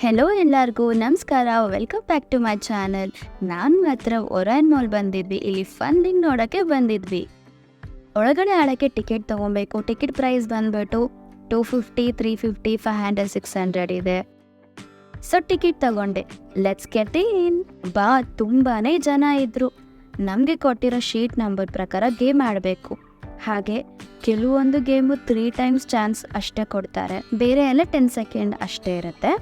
Hello ಎಲ್ಲರಿಗೂ ನಮಸ್ಕಾರ, welcome back to my channel. ನಾನು ಮಾತ್ರ ಒರಾಯನ್ ಮಾಲ್ ಬಂದಿದ್ವಿ. ಇಲ್ಲಿ ಫನ್ನಿಂಗ್ ನೋಡೋಕ್ಕೆ ಬಂದಿದ್ವಿ. ಒಳಗಡೆ ಆಡೋಕ್ಕೆ ಟಿಕೆಟ್ ತೊಗೊಬೇಕು. ಟಿಕೆಟ್ ಪ್ರೈಸ್ ಬಂದ್ಬಿಟ್ಟು 250, 350, 500, 600 ಇದೆ. ಸೊ ಟಿಕೆಟ್ ತಗೊಂಡೆ. Let's get in. ತುಂಬಾ ಜನ ಇದ್ರು. ನಮಗೆ ಕೊಟ್ಟಿರೋ ಶೀಟ್ ನಂಬರ್ ಪ್ರಕಾರ ಗೇಮ್ ಆಡಬೇಕು. ಹಾಗೆ ಕೆಲವೊಂದು ಗೇಮು 3 ಟೈಮ್ಸ್ ಚಾನ್ಸ್ ಅಷ್ಟೇ ಕೊಡ್ತಾರೆ, ಬೇರೆ ಎಲ್ಲ 10 ಸೆಕೆಂಡ್ ಅಷ್ಟೇ ಇರುತ್ತೆ.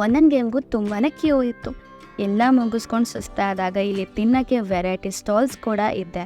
ಒಂದೊಂದು ಗೇಮ್ಗೂ ತುಂಬಾ ಕ್ಯೂ ಇತ್ತು. ಎಲ್ಲ ಮುಗಿಸ್ಕೊಂಡು ಸುಸ್ತಾದಾಗ ಇಲ್ಲಿ ತಿನ್ನೋಕ್ಕೆ ವೆರೈಟಿ ಸ್ಟಾಲ್ಸ್ ಕೂಡ ಇದೆ.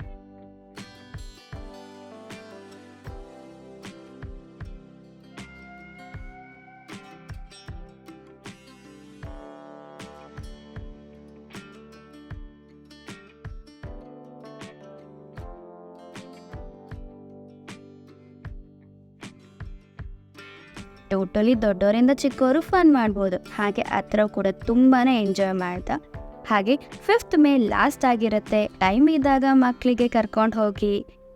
ಟೋಟಲಿ ದೊಡ್ಡವರಿಂದ ಚಿಕ್ಕವರು ಫನ್ ಮಾಡ್ಬೋದು. ಹಾಗೆ ಹತ್ರ ಕೂಡ ತುಂಬಾ ಎಂಜಾಯ್ ಮಾಡ್ದ. ಹಾಗೆ 5th ಮೇ ಲಾಸ್ಟ್ ಆಗಿರುತ್ತೆ. ಟೈಮ್ ಇದ್ದಾಗ ಮಕ್ಕಳಿಗೆ ಕರ್ಕೊಂಡು ಹೋಗಿ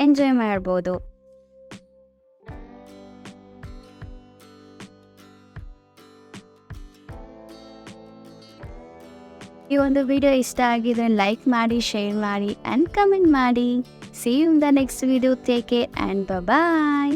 ಎಂಜಾಯ್ ಮಾಡ್ಬೋದು. ಈ ಒಂದು ವಿಡಿಯೋ ಇಷ್ಟ ಆಗಿದ್ರೆ ಲೈಕ್ ಮಾಡಿ, ಶೇರ್ ಮಾಡಿ ಆ್ಯಂಡ್ ಕಮೆಂಟ್ ಮಾಡಿ. See you in the next video. Take care and bye-bye.